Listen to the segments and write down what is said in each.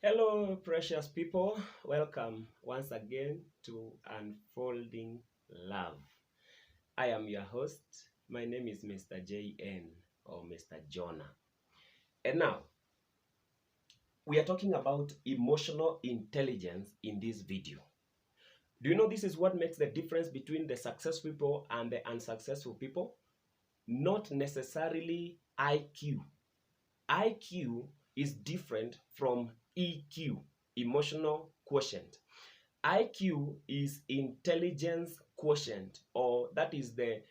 Hello, precious people. Welcome once again to Unfolding Love. I am your host. My name is Mr. JN or Mr. Jonah. And now, we are talking about emotional intelligence in this video. Do you know this is what makes the difference between the successful people and the unsuccessful people? Not necessarily IQ. IQ is different from EQ, emotional quotient. IQ is intelligence quotient, or that is the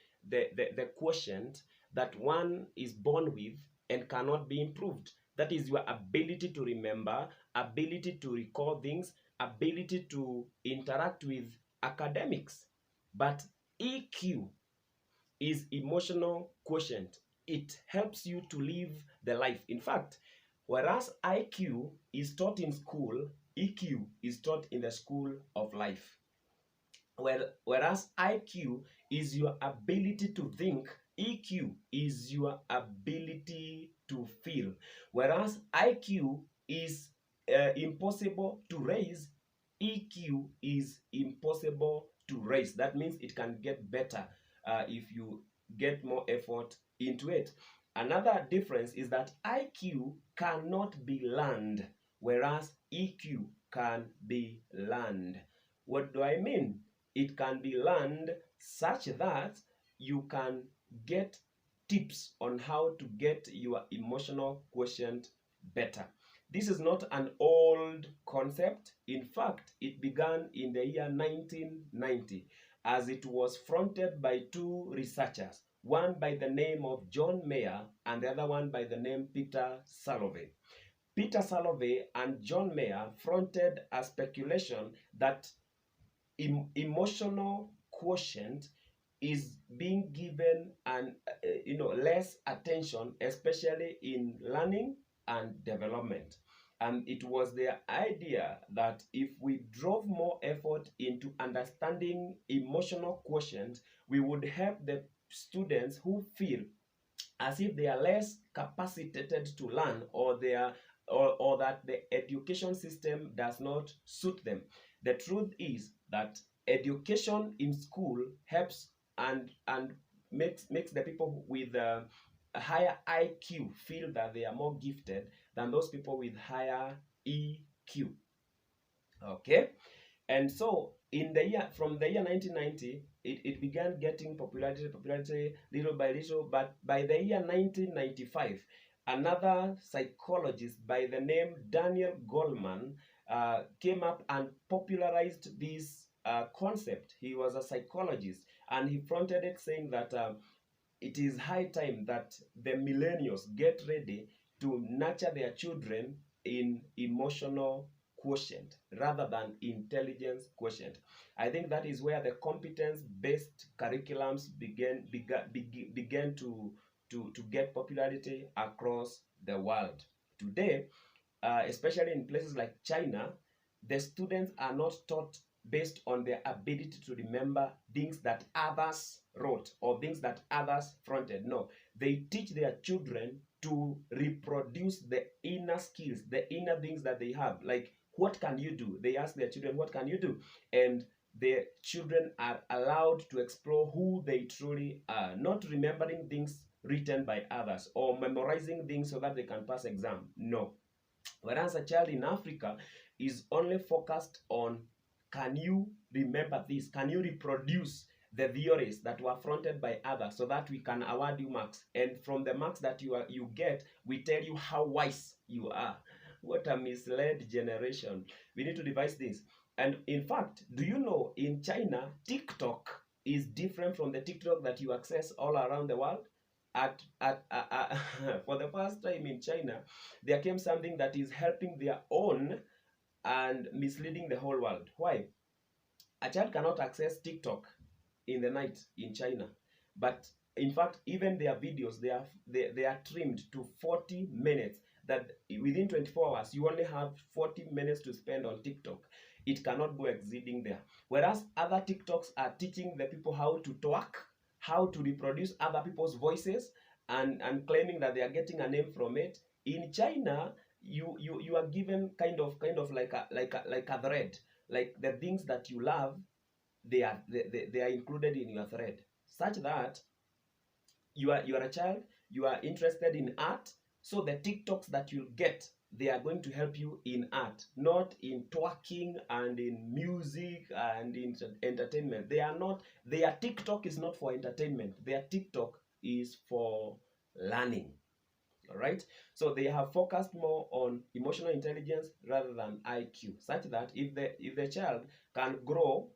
quotient that one is born with and cannot be improved. That is your ability to remember, ability to recall things, ability to interact with academics. But EQ is emotional quotient. It helps you to live the life. In fact, whereas IQ is taught in school, EQ is taught in the school of life. Whereas IQ is your ability to think, EQ is your ability to feel. Whereas IQ is impossible to raise, EQ is impossible to raise. That means it can get better if you get more effort into it. Another difference is that IQ cannot be learned, whereas EQ can be learned. What do I mean? It can be learned such that you can get tips on how to get your emotional quotient better. This is not an old concept. In fact, it began in the year 1990 as it was fronted by two researchers, one by the name of John Mayer and the other one by the name Peter Salovey. Peter Salovey and John Mayer fronted a speculation that emotional quotient is being given and less attention, especially in learning and development. And it was their idea that if we drove more effort into understanding emotional quotient, we would help the students who feel as if they are less capacitated to learn, or they are or that the education system does not suit them. The truth is that education in school helps and makes the people with a higher IQ feel that they are more gifted than those people with higher EQ. Okay, and so in the year from the year 1990, it began getting popularity little by little. But by the year 1995, another psychologist by the name Daniel Goleman came up and popularized this concept. He was a psychologist, and he fronted it saying that it is high time that the millennials get ready to nurture their children in emotional quotient rather than intelligence quotient. I think that is where the competence-based curriculums began to get popularity across the world. Today, especially in places like China, the students are not taught based on their ability to remember things that others wrote or things that others fronted. No, they teach their children to reproduce the inner skills, the inner things that they have. Like, what can you do? They ask their children, what can you do? And the children are allowed to explore who they truly are, not remembering things written by others or memorizing things so that they can pass exam. No. Whereas a child in Africa is only focused on, can you remember this? Can you reproduce the theories that were fronted by others so that we can award you marks? And from the marks that you get, we tell you how wise you are. What a misled generation. We need to devise this. And in fact, do you know in China, TikTok is different from the TikTok that you access all around the world? For the first time in China, there came something that is helping their own and misleading the whole world. Why? A child cannot access TikTok in the night in China, but in fact, even their videos, they are trimmed to 40 minutes. That within 24 hours, you only have 40 minutes to spend on TikTok. It cannot go exceeding there. Whereas other TikToks are teaching the people how to talk, how to reproduce other people's voices, and claiming that they are getting a name from it. In China, you are given kind of like a thread, like the things that you love, they are included in your thread, such that you are a child, you are interested in art, so the TikToks that you'll get, they are going to help you in art, not in twerking and in music and in entertainment. They are not, their TikTok is not for entertainment, their TikTok is for learning. All right, so they have focused more on emotional intelligence rather than IQ, such that if the child can grow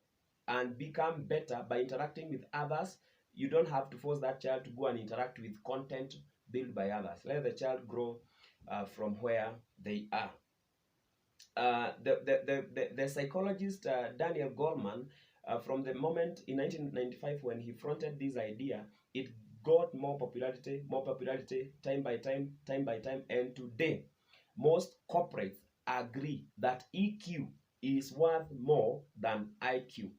and become better by interacting with others, you don't have to force that child to go and interact with content built by others. Let the child grow from where they are. The psychologist Daniel Goleman, from the moment in 1995 when he fronted this idea, it got more popularity, time by time, and today most corporates agree that EQ is worth more than IQ.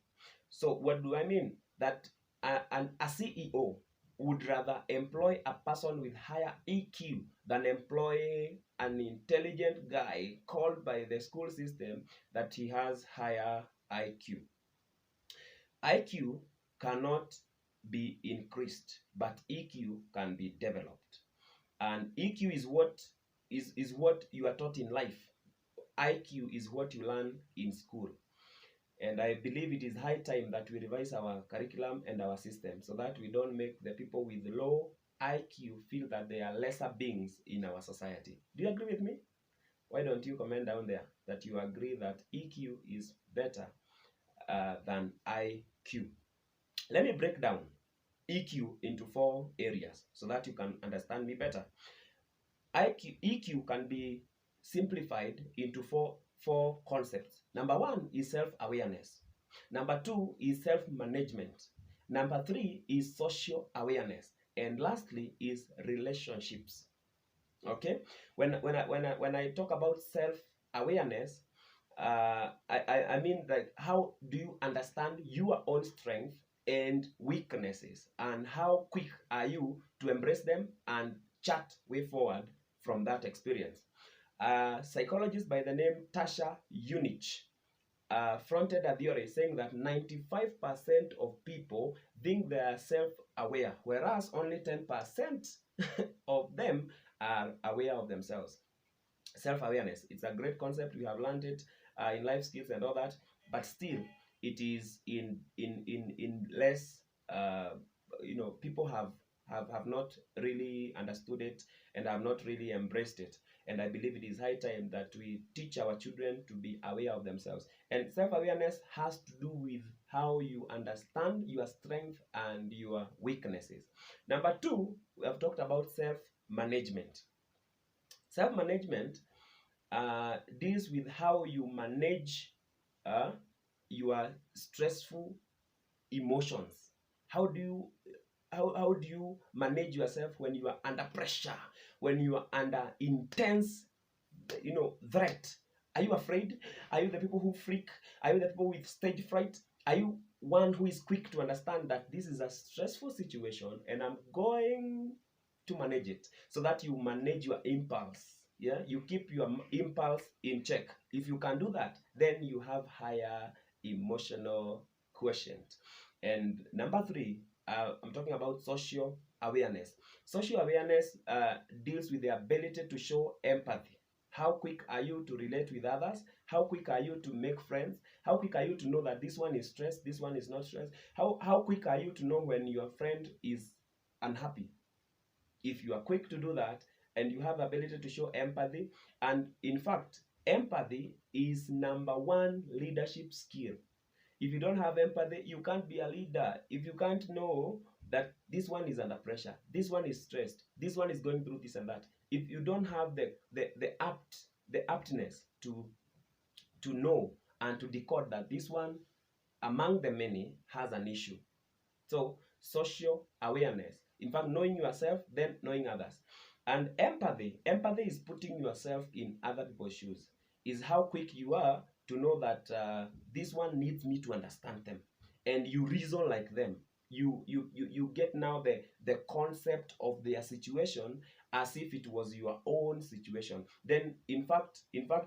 So what do I mean? That a CEO would rather employ a person with higher EQ than employ an intelligent guy called by the school system that he has higher IQ. IQ cannot be increased, but EQ can be developed. And EQ is what you are taught in life. IQ is what you learn in school. And I believe it is high time that we revise our curriculum and our system so that we don't make the people with low IQ feel that they are lesser beings in our society. Do you agree with me? Why don't you comment down there that you agree that EQ is better than IQ? Let me break down EQ into 4 areas so that you can understand me better. EQ can be simplified into four concepts. Number 1 is self-awareness. Number 2 is self-management. Number 3 is social awareness. And lastly is relationships. Okay? When I talk about self-awareness, I mean, like, how do you understand your own strength and weaknesses, and how quick are you to embrace them and chart way forward from that experience? A psychologist by the name Tasha Unich fronted a theory saying that 95% of people think they are self-aware, whereas only 10% of them are aware of themselves. Self-awareness, it's a great concept. We have learned it in life skills and all that, but still it is in less people have not really understood it and have not really embraced it. And I believe it is high time that we teach our children to be aware of themselves. And self-awareness has to do with how you understand your strength and your weaknesses. Number 2, we have talked about self-management. Self-management deals with how you manage your stressful emotions. How do you manage yourself when you are under pressure, when you are under intense threat? Are you afraid? Are you the people who freak? Are you the people with stage fright? Are you one who is quick to understand that this is a stressful situation and I'm going to manage it, so that you manage your impulse? Yeah, you keep your impulse in check. If you can do that, then you have higher emotional quotient. And number 3, I'm talking about social awareness. Social awareness deals with the ability to show empathy. How quick are you to relate with others? How quick are you to make friends? How quick are you to know that this one is stressed, this one is not stressed? How quick are you to know when your friend is unhappy? If you are quick to do that and you have the ability to show empathy, and in fact, empathy is number 1 leadership skill. If you don't have empathy, you can't be a leader. If you can't know that this one is under pressure, this one is stressed, this one is going through this and that, if you don't have the aptness to know and to decode that this one among the many has an issue. So social awareness, in fact, knowing yourself, then knowing others. And empathy is putting yourself in other people's shoes, is how quick you are to know that this one needs me to understand them, and you reason like them. You get now the concept of their situation, as if it was your own situation. Then in fact,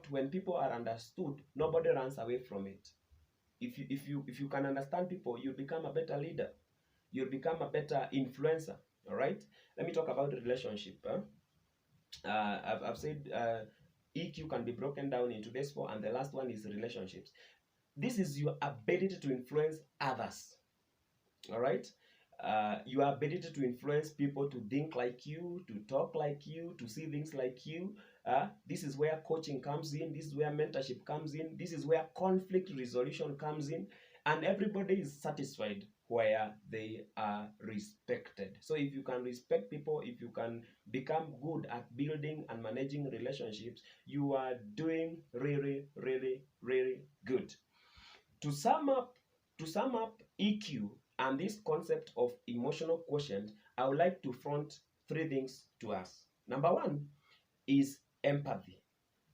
when people are understood, nobody runs away from it. If you can understand people, you'll become a better leader. You'll become a better influencer. All right. Let me talk about relationship. I've said EQ can be broken down into these four, and the last one is relationships. This is your ability to influence others. All right. Your ability to influence people to think like you, to talk like you, to see things like you. This is where coaching comes in. This is where mentorship comes in. This is where conflict resolution comes in. And everybody is satisfied where they are respected. So if you can respect people, if you can become good at building and managing relationships, you are doing really, really, really good. To sum up, EQ and this concept of emotional quotient, I would like to front three things to us. Number one is empathy.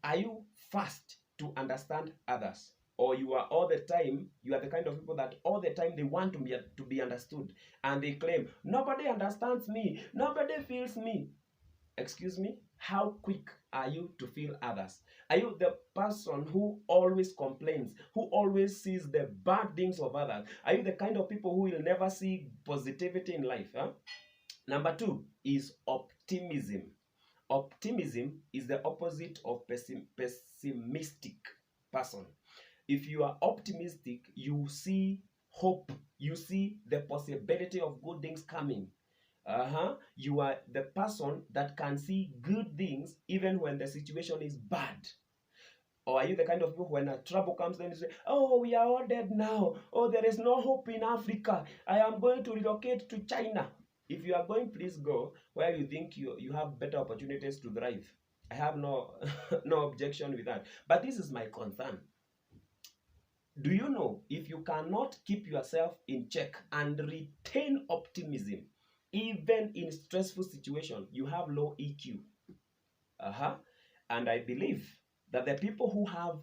Are you fast to understand others? Or you are the kind of people that all the time they want to be understood, and they claim, nobody understands me, nobody feels me. Excuse me, how quick are you to feel others? Are you the person who always complains, who always sees the bad things of others? Are you the kind of people who will never see positivity in life? Number two is optimism. Optimism is the opposite of pessimistic person. If you are optimistic, you see hope, you see the possibility of good things coming. You are the person that can see good things even when the situation is bad. Or are you the kind of people when a trouble comes, then you say, oh, we are all dead now. Oh, there is no hope in Africa. I am going to relocate to China. If you are going, please go where you think you have better opportunities to thrive. I have no no objection with that. But this is my concern. Do you know, if you cannot keep yourself in check and retain optimism, even in stressful situations, you have low EQ. And I believe that the people who have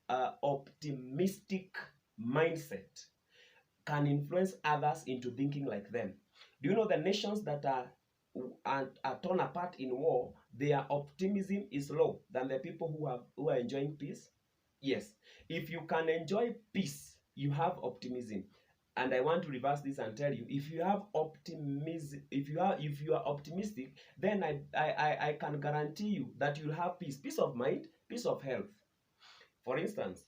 an optimistic mindset can influence others into thinking like them. Do you know the nations that are torn apart in war, their optimism is low than the people who are enjoying peace? Yes. If you can enjoy peace, you have optimism. And I want to reverse this and tell you, if you have optimism, if you are optimistic, then I can guarantee you that you'll have peace of mind, peace of health. For instance,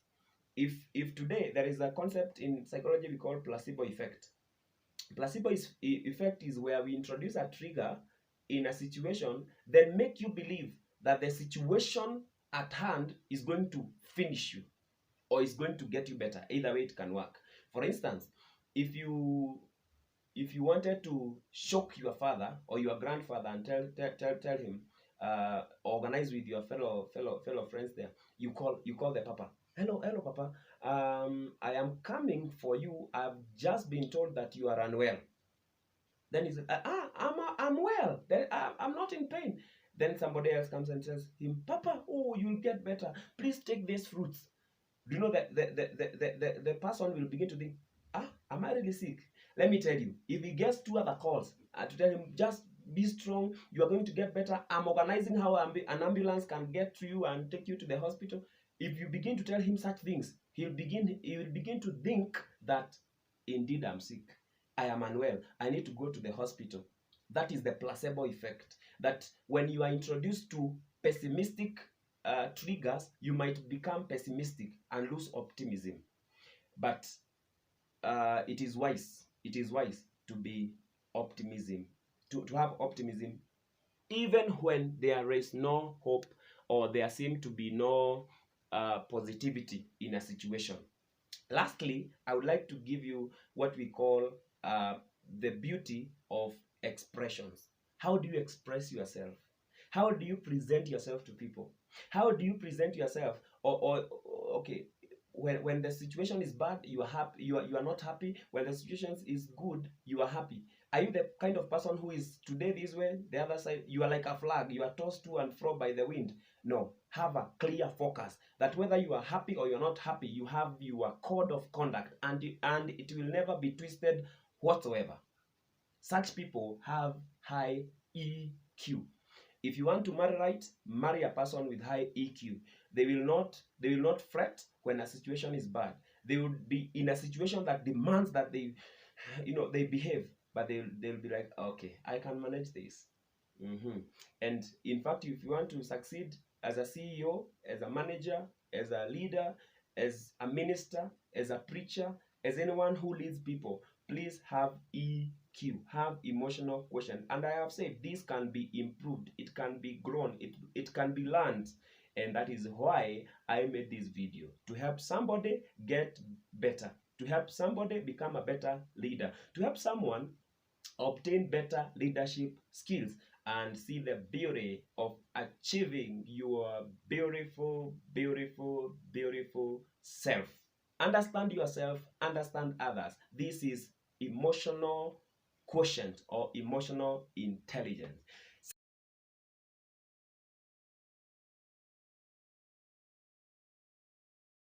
if today there is a concept in psychology we call placebo effect. Placebo effect is where we introduce a trigger in a situation, then make you believe that the situation at hand is going to finish you or is going to get you better. Either way, it can work. For instance, if you wanted to shock your father or your grandfather and tell him, organize with your fellow friends there, you call the papa. Hello papa, I am coming for you. I've just been told that you are unwell. Then he said, I'm well. I'm not in pain. Then somebody else comes and says him, papa, oh, you'll get better. Please take these fruits. Do you know that the person will begin to think, am I really sick? Let me tell you, if he gets two other calls to tell him, just be strong, you are going to get better, I'm organizing how an ambulance can get to you and take you to the hospital. If you begin to tell him such things, he will begin to think that indeed I'm sick, I am unwell, I need to go to the hospital. That is the placebo effect. That when you are introduced to pessimistic triggers, you might become pessimistic and lose optimism. But it is wise to be optimism, to have optimism even when there is no hope or there seems to be no positivity in a situation. Lastly, I would like to give you what we call the beauty of expressions. How do you express yourself? How do you present yourself to people? How do you present yourself? Okay, when the situation is bad, you are happy. You are not happy. When the situation is good, you are happy. Are you the kind of person who is today this way, the other side? You are like a flag. You are tossed to and fro by the wind. No, have a clear focus that whether you are happy or you're not happy, you have your code of conduct, and it will never be twisted whatsoever. Such people have high EQ. If you want to marry right, marry a person with high EQ. They will not fret when a situation is bad. They will be in a situation that demands that they behave, but they'll be like, okay, I can manage this. And in fact, if you want to succeed as a CEO, as a manager, as a leader, as a minister, as a preacher, as anyone who leads people, please have EQ, have emotional quotient. And I have said this can be improved, it can be grown, it can be learned. And that is why I made this video, to help somebody get better, to help somebody become a better leader, to help someone obtain better leadership skills, and see the beauty of achieving your beautiful, beautiful, beautiful self. Understand yourself, understand others. This is emotional quotient or emotional intelligence.